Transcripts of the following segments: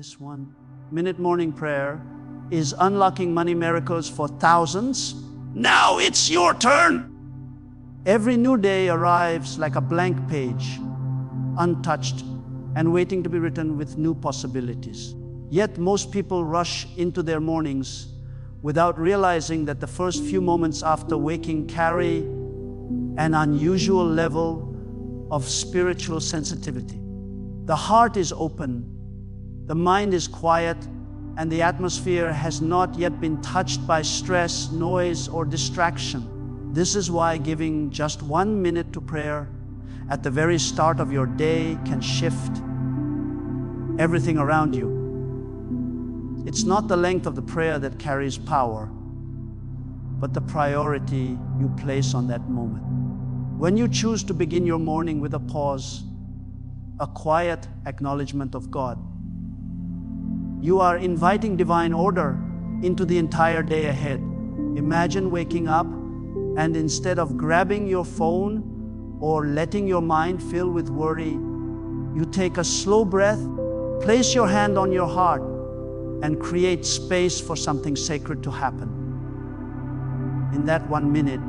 This 1-minute morning prayer is unlocking money miracles for thousands. Now it's your turn. Every new day arrives like a blank page, untouched and waiting to be written with new possibilities. Yet most people rush into their mornings without realizing that the first few moments after waking carry an unusual level of spiritual sensitivity. The heart is open, the mind is quiet, and the atmosphere has not yet been touched by stress, noise, or distraction. This is why giving just 1 minute to prayer at the very start of your day can shift everything around you. It's not the length of the prayer that carries power, but the priority you place on that moment. When you choose to begin your morning with a pause, a quiet acknowledgement of God, you are inviting divine order into the entire day ahead. Imagine waking up and instead of grabbing your phone or letting your mind fill with worry, you take a slow breath, place your hand on your heart, and create space for something sacred to happen. In that 1 minute,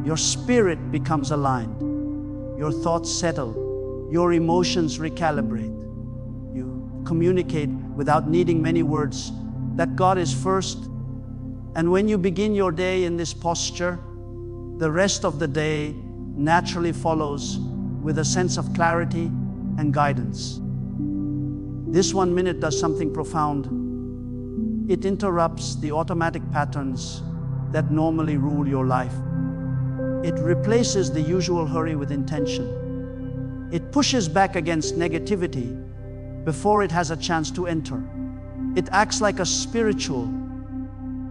your spirit becomes aligned, your thoughts settle, your emotions recalibrate. You communicate without needing many words that God is first. And when you begin your day in this posture, the rest of the day naturally follows with a sense of clarity and guidance. This 1 minute does something profound. It interrupts the automatic patterns that normally rule your life. It replaces the usual hurry with intention. It pushes back against negativity before it has a chance to enter. It acts like a spiritual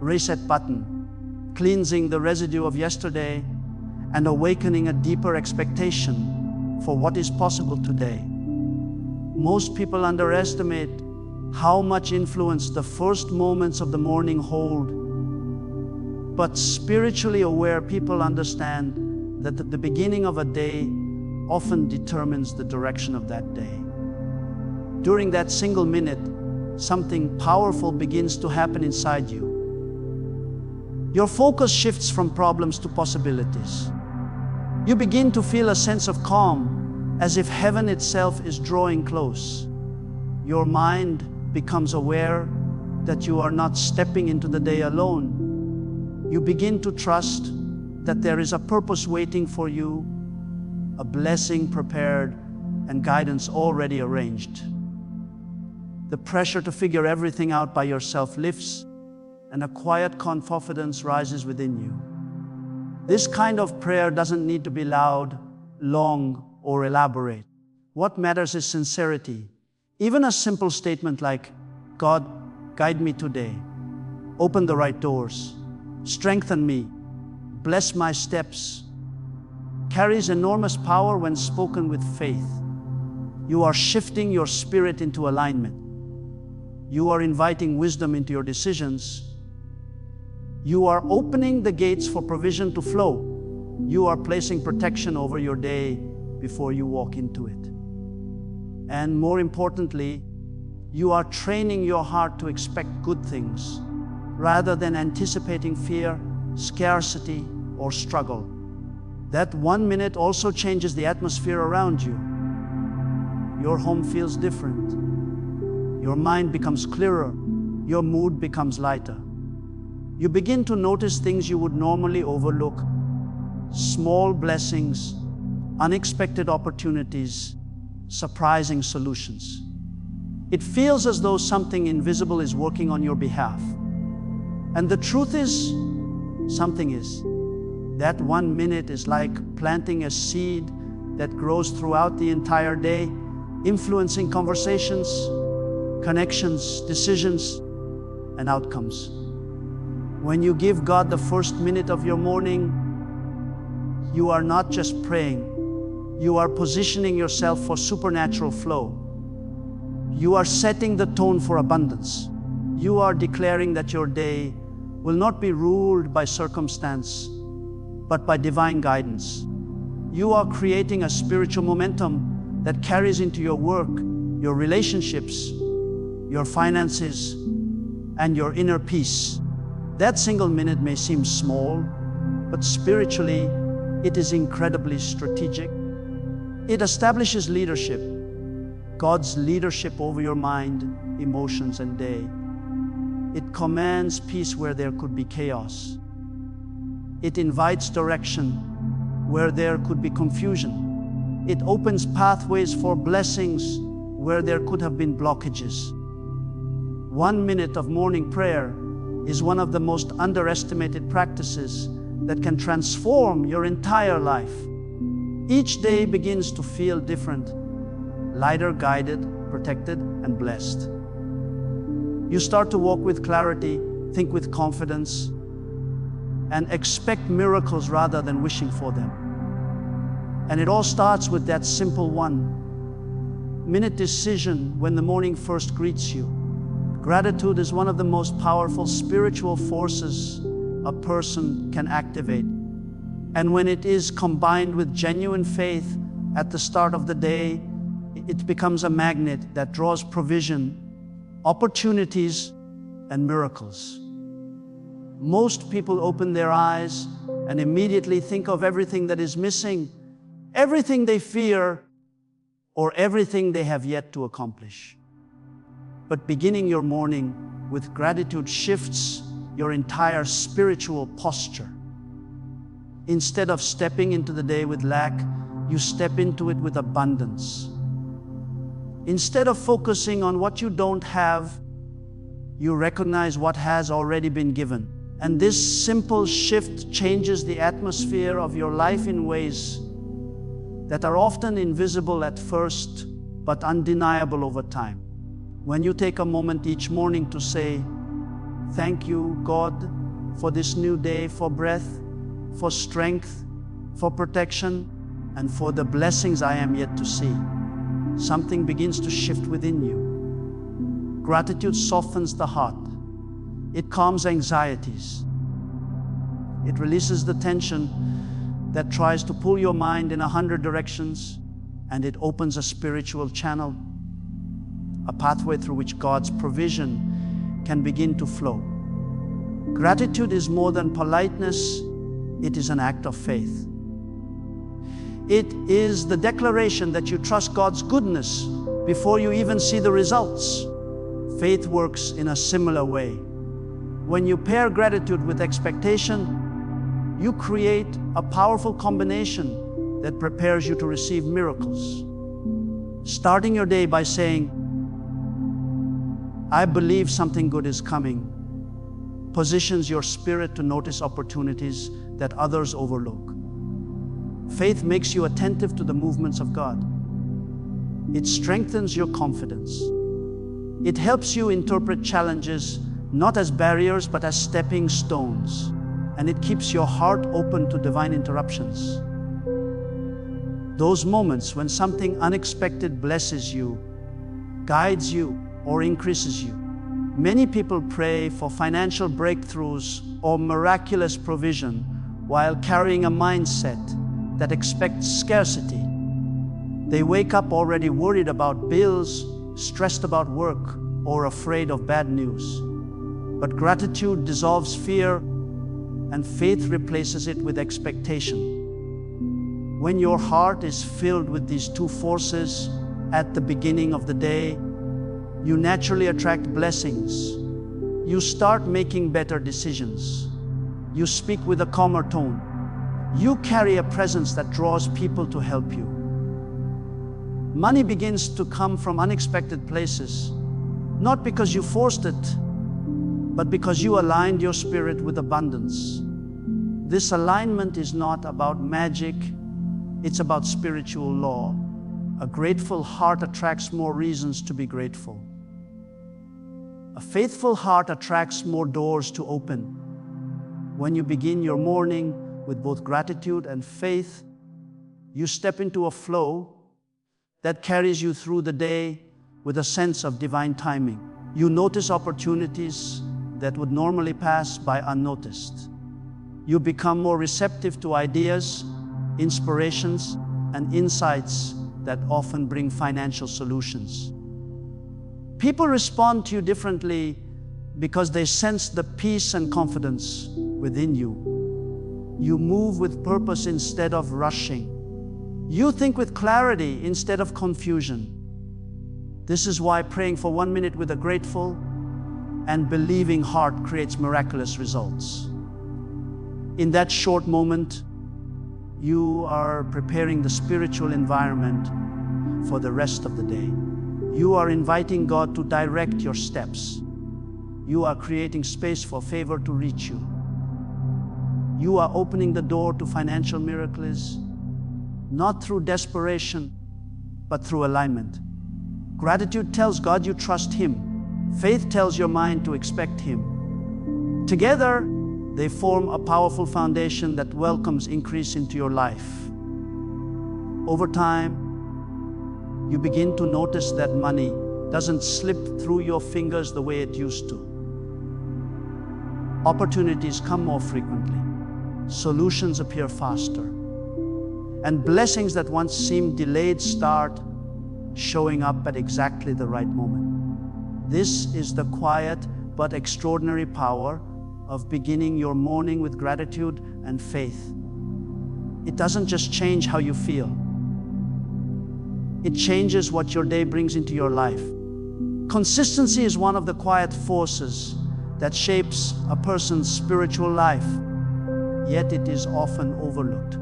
reset button, cleansing the residue of yesterday and awakening a deeper expectation for what is possible today. Most people underestimate how much influence the first moments of the morning hold. But spiritually aware people understand that the beginning of a day often determines the direction of that day. During that single minute, something powerful begins to happen inside you. Your focus shifts from problems to possibilities. You begin to feel a sense of calm, as if heaven itself is drawing close. Your mind becomes aware that you are not stepping into the day alone. You begin to trust that there is a purpose waiting for you, a blessing prepared, and guidance already arranged. The pressure to figure everything out by yourself lifts, and a quiet confidence rises within you. This kind of prayer doesn't need to be loud, long, or elaborate. What matters is sincerity. Even a simple statement like, "God, guide me today. Open the right doors. Strengthen me. Bless my steps," carries enormous power when spoken with faith. You are shifting your spirit into alignment. You are inviting wisdom into your decisions. You are opening the gates for provision to flow. You are placing protection over your day before you walk into it. And more importantly, you are training your heart to expect good things rather than anticipating fear, scarcity, or struggle. That 1 minute also changes the atmosphere around you. Your home feels different. Your mind becomes clearer. Your mood becomes lighter. You begin to notice things you would normally overlook. Small blessings, unexpected opportunities, surprising solutions. It feels as though something invisible is working on your behalf. And the truth is, something is. That 1 minute is like planting a seed that grows throughout the entire day, influencing conversations, connections, decisions, and outcomes. When you give God the first minute of your morning, you are not just praying, you are positioning yourself for supernatural flow. You are setting the tone for abundance. You are declaring that your day will not be ruled by circumstance, but by divine guidance. You are creating a spiritual momentum that carries into your work, your relationships, your finances, and your inner peace. That single minute may seem small, but spiritually, it is incredibly strategic. It establishes leadership, God's leadership over your mind, emotions, and day. It commands peace where there could be chaos. It invites direction where there could be confusion. It opens pathways for blessings where there could have been blockages. 1 minute of morning prayer is one of the most underestimated practices that can transform your entire life. Each day begins to feel different, lighter, guided, protected, and blessed. You start to walk with clarity, think with confidence, and expect miracles rather than wishing for them. And it all starts with that simple 1-minute decision when the morning first greets you. Gratitude is one of the most powerful spiritual forces a person can activate. And when it is combined with genuine faith at the start of the day, it becomes a magnet that draws provision, opportunities, and miracles. Most people open their eyes and immediately think of everything that is missing, everything they fear, or everything they have yet to accomplish. But beginning your morning with gratitude shifts your entire spiritual posture. Instead of stepping into the day with lack, you step into it with abundance. Instead of focusing on what you don't have, you recognize what has already been given. And this simple shift changes the atmosphere of your life in ways that are often invisible at first, but undeniable over time. When you take a moment each morning to say, "Thank you, God, for this new day, for breath, for strength, for protection, and for the blessings I am yet to see," something begins to shift within you. Gratitude softens the heart. It calms anxieties. It releases the tension that tries to pull your mind in 100 directions, and it opens a spiritual channel, a pathway through which God's provision can begin to flow. Gratitude is more than politeness, it is an act of faith. It is the declaration that you trust God's goodness before you even see the results. Faith works in a similar way. When you pair gratitude with expectation, you create a powerful combination that prepares you to receive miracles. Starting your day by saying, "I believe something good is coming," positions your spirit to notice opportunities that others overlook. Faith makes you attentive to the movements of God. It strengthens your confidence. It helps you interpret challenges not as barriers but as stepping stones. And it keeps your heart open to divine interruptions. Those moments when something unexpected blesses you, guides you, or increases you. Many people pray for financial breakthroughs or miraculous provision while carrying a mindset that expects scarcity. They wake up already worried about bills, stressed about work, or afraid of bad news. But gratitude dissolves fear, and faith replaces it with expectation. When your heart is filled with these two forces at the beginning of the day, you naturally attract blessings. You start making better decisions. You speak with a calmer tone. You carry a presence that draws people to help you. Money begins to come from unexpected places, not because you forced it, but because you aligned your spirit with abundance. This alignment is not about magic, it's about spiritual law. A grateful heart attracts more reasons to be grateful. A faithful heart attracts more doors to open. When you begin your morning with both gratitude and faith, you step into a flow that carries you through the day with a sense of divine timing. You notice opportunities that would normally pass by unnoticed. You become more receptive to ideas, inspirations, and insights that often bring financial solutions. People respond to you differently because they sense the peace and confidence within you. You move with purpose instead of rushing. You think with clarity instead of confusion. This is why praying for 1 minute with a grateful and believing heart creates miraculous results. In that short moment, you are preparing the spiritual environment for the rest of the day. You are inviting God to direct your steps. You are creating space for favor to reach you. You are opening the door to financial miracles, not through desperation, but through alignment. Gratitude tells God you trust Him. Faith tells your mind to expect Him. Together, they form a powerful foundation that welcomes increase into your life. Over time, you begin to notice that money doesn't slip through your fingers the way it used to. Opportunities come more frequently. Solutions appear faster. And blessings that once seemed delayed start showing up at exactly the right moment. This is the quiet but extraordinary power of beginning your morning with gratitude and faith. It doesn't just change how you feel. It changes what your day brings into your life. Consistency is one of the quiet forces that shapes a person's spiritual life, yet it is often overlooked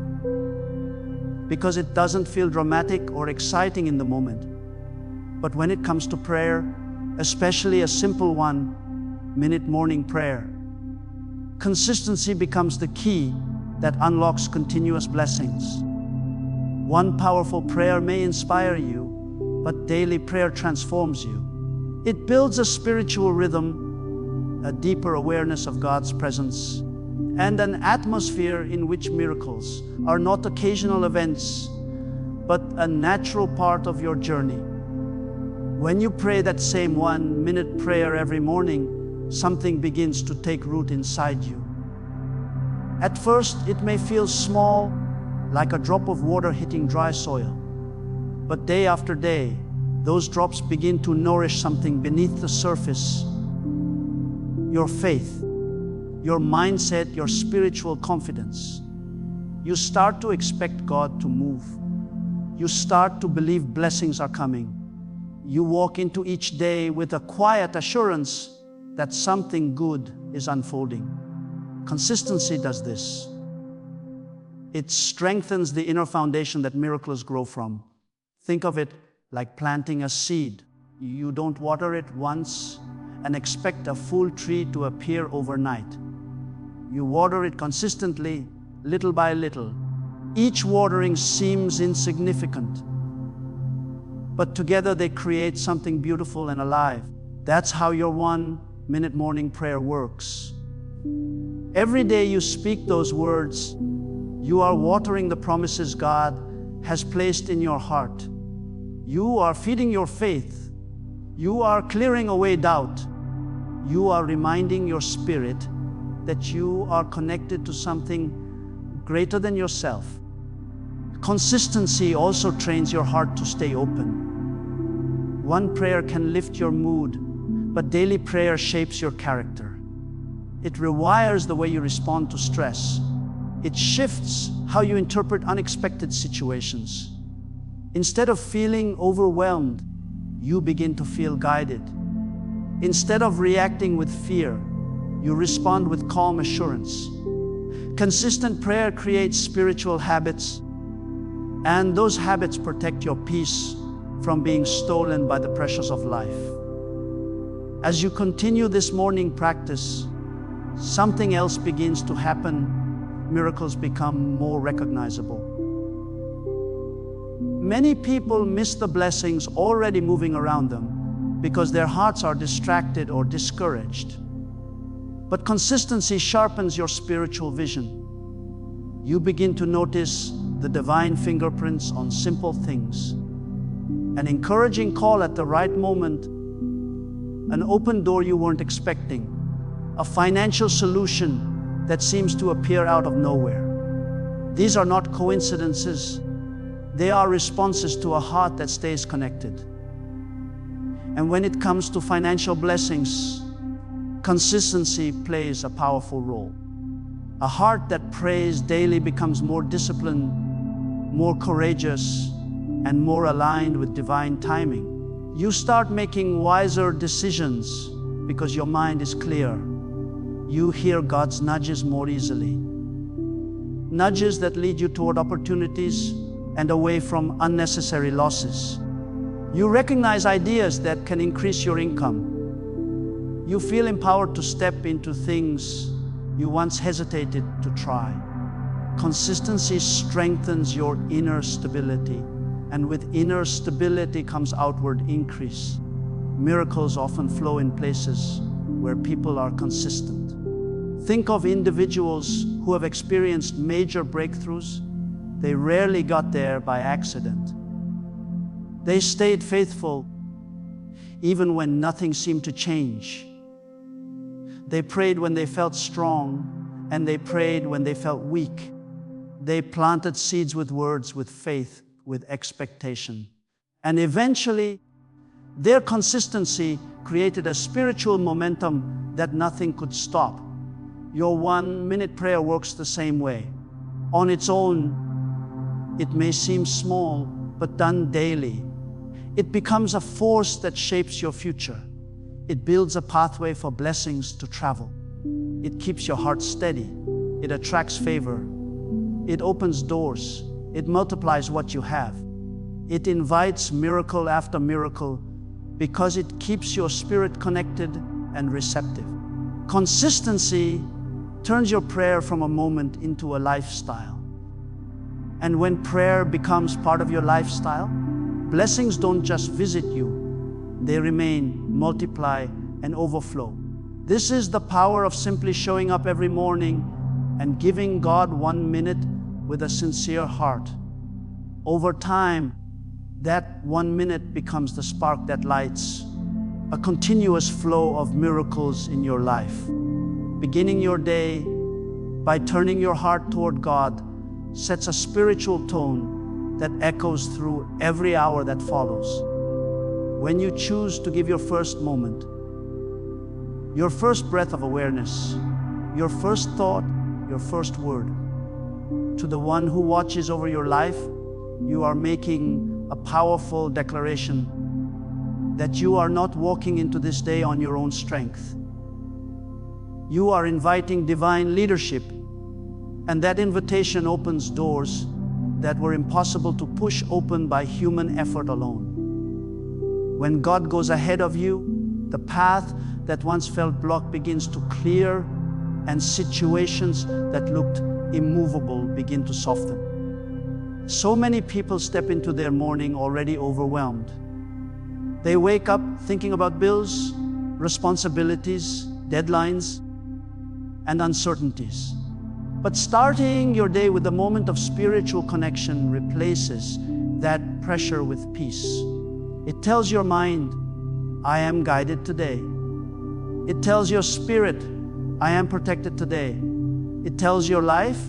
because it doesn't feel dramatic or exciting in the moment. But when it comes to prayer, especially a simple 1-minute morning prayer, consistency becomes the key that unlocks continuous blessings. One powerful prayer may inspire you, but daily prayer transforms you. It builds a spiritual rhythm, a deeper awareness of God's presence, and an atmosphere in which miracles are not occasional events, but a natural part of your journey. When you pray that same 1-minute prayer every morning, something begins to take root inside you. At first, it may feel small, like a drop of water hitting dry soil. But day after day, those drops begin to nourish something beneath the surface. Your faith, your mindset, your spiritual confidence. You start to expect God to move. You start to believe blessings are coming. You walk into each day with a quiet assurance that something good is unfolding. Consistency does this. It strengthens the inner foundation that miracles grow from. Think of it like planting a seed. You don't water it once and expect a full tree to appear overnight. You water it consistently, little by little. Each watering seems insignificant, but together they create something beautiful and alive. That's how your 1-minute morning prayer works. Every day you speak those words, you are watering the promises God has placed in your heart. You are feeding your faith. You are clearing away doubt. You are reminding your spirit that you are connected to something greater than yourself. Consistency also trains your heart to stay open. One prayer can lift your mood, but daily prayer shapes your character. It rewires the way you respond to stress. It shifts how you interpret unexpected situations. Instead of feeling overwhelmed, you begin to feel guided. Instead of reacting with fear, you respond with calm assurance. Consistent prayer creates spiritual habits, and those habits protect your peace from being stolen by the pressures of life. As you continue this morning practice, something else begins to happen. Miracles become more recognizable. Many people miss the blessings already moving around them because their hearts are distracted or discouraged. But consistency sharpens your spiritual vision. You begin to notice the divine fingerprints on simple things. An encouraging call at the right moment, an open door you weren't expecting, a financial solution that seems to appear out of nowhere. These are not coincidences. They are responses to a heart that stays connected. And when it comes to financial blessings, consistency plays a powerful role. A heart that prays daily becomes more disciplined, more courageous, and more aligned with divine timing. You start making wiser decisions because your mind is clear. You hear God's nudges more easily. Nudges that lead you toward opportunities and away from unnecessary losses. You recognize ideas that can increase your income. You feel empowered to step into things you once hesitated to try. Consistency strengthens your inner stability, and with inner stability comes outward increase. Miracles often flow in places where people are consistent. Think of individuals who have experienced major breakthroughs. They rarely got there by accident. They stayed faithful even when nothing seemed to change. They prayed when they felt strong, and they prayed when they felt weak. They planted seeds with words, with faith, with expectation. And eventually, their consistency created a spiritual momentum that nothing could stop. Your 1-minute prayer works the same way. On its own, it may seem small, but done daily, it becomes a force that shapes your future. It builds a pathway for blessings to travel. It keeps your heart steady. It attracts favor. It opens doors. It multiplies what you have. It invites miracle after miracle because it keeps your spirit connected and receptive. Consistency turns your prayer from a moment into a lifestyle. And when prayer becomes part of your lifestyle, blessings don't just visit you, they remain, multiply, and overflow. This is the power of simply showing up every morning and giving God 1 minute with a sincere heart. Over time, that 1 minute becomes the spark that lights a continuous flow of miracles in your life. Beginning your day by turning your heart toward God sets a spiritual tone that echoes through every hour that follows. When you choose to give your first moment, your first breath of awareness, your first thought, your first word, to the one who watches over your life, you are making a powerful declaration that you are not walking into this day on your own strength. You are inviting divine leadership, and that invitation opens doors that were impossible to push open by human effort alone. When God goes ahead of you, the path that once felt blocked begins to clear, and situations that looked immovable begin to soften. So many people step into their morning already overwhelmed. They wake up thinking about bills, responsibilities, deadlines, and uncertainties. But starting your day with a moment of spiritual connection replaces that pressure with peace. It tells your mind, I am guided today. It tells your spirit, I am protected today. It tells your life,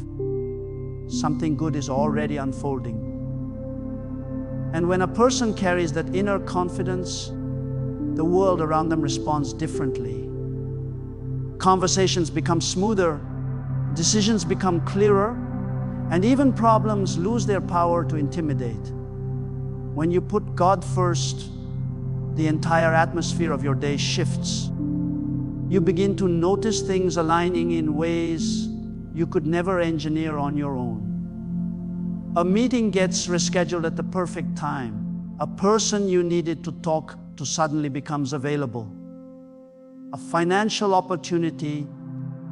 something good is already unfolding. And when a person carries that inner confidence, the world around them responds differently. Conversations become smoother, decisions become clearer, and even problems lose their power to intimidate. When you put God first, the entire atmosphere of your day shifts. You begin to notice things aligning in ways you could never engineer on your own. A meeting gets rescheduled at the perfect time. A person you needed to talk to suddenly becomes available. A financial opportunity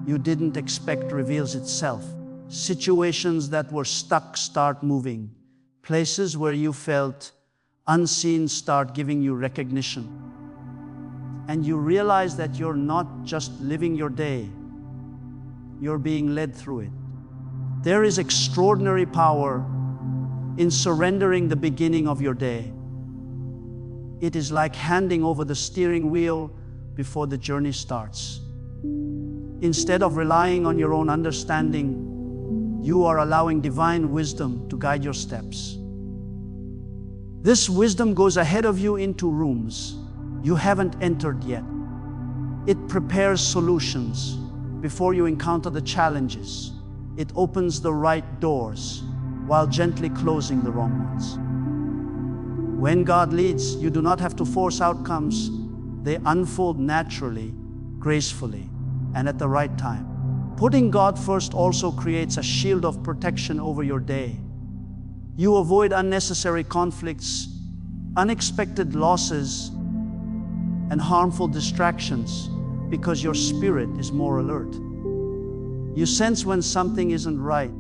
you didn't expect reveals itself. Situations that were stuck start moving. Places where you felt unseen start giving you recognition. And you realize that you're not just living your day, you're being led through it. There is extraordinary power in surrendering the beginning of your day. It is like handing over the steering wheel before the journey starts. Instead of relying on your own understanding, you are allowing divine wisdom to guide your steps. This wisdom goes ahead of you into rooms, you haven't entered yet. It prepares solutions before you encounter the challenges. It opens the right doors while gently closing the wrong ones. When God leads, you do not have to force outcomes. They unfold naturally, gracefully, and at the right time. Putting God first also creates a shield of protection over your day. You avoid unnecessary conflicts, unexpected losses, and harmful distractions because your spirit is more alert. You sense when something isn't right.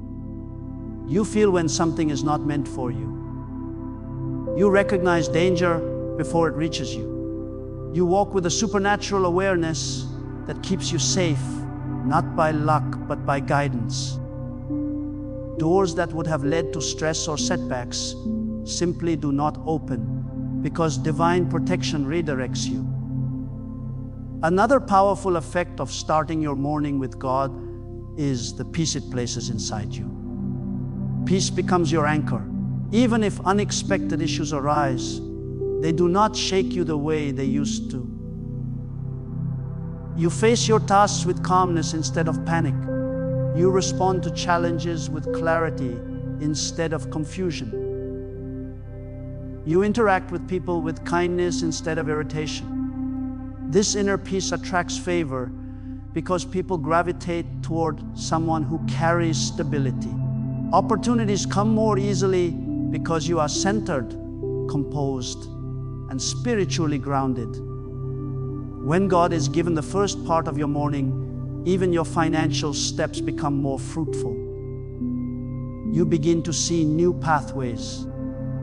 You feel when something is not meant for you. You recognize danger before it reaches you. You walk with a supernatural awareness that keeps you safe, not by luck, but by guidance. Doors that would have led to stress or setbacks simply do not open because divine protection redirects you. Another powerful effect of starting your morning with God is the peace it places inside you. Peace becomes your anchor. Even if unexpected issues arise, they do not shake you the way they used to. You face your tasks with calmness instead of panic. You respond to challenges with clarity instead of confusion. You interact with people with kindness instead of irritation. This inner peace attracts favor because people gravitate toward someone who carries stability. Opportunities come more easily because you are centered, composed, and spiritually grounded. When God is given the first part of your morning, even your financial steps become more fruitful. You begin to see new pathways.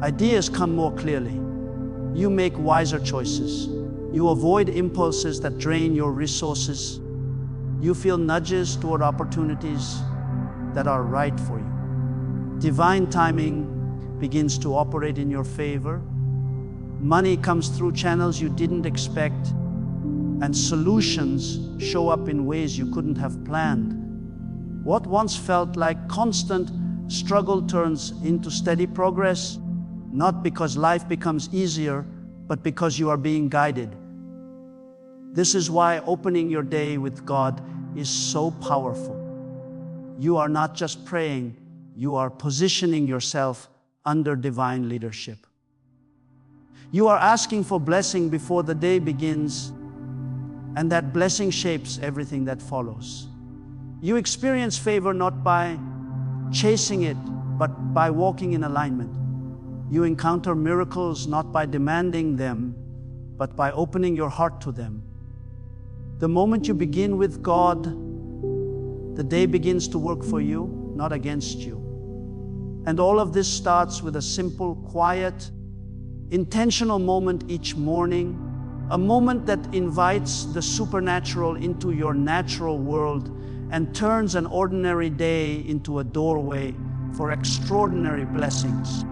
Ideas come more clearly. You make wiser choices. You avoid impulses that drain your resources. You feel nudges toward opportunities that are right for you. Divine timing begins to operate in your favor. Money comes through channels you didn't expect, and solutions show up in ways you couldn't have planned. What once felt like constant struggle turns into steady progress, not because life becomes easier, but because you are being guided. This is why opening your day with God is so powerful. You are not just praying, you are positioning yourself under divine leadership. You are asking for blessing before the day begins, and that blessing shapes everything that follows. You experience favor not by chasing it, but by walking in alignment. You encounter miracles not by demanding them, but by opening your heart to them. The moment you begin with God, the day begins to work for you, not against you. And all of this starts with a simple, quiet, intentional moment each morning, a moment that invites the supernatural into your natural world and turns an ordinary day into a doorway for extraordinary blessings.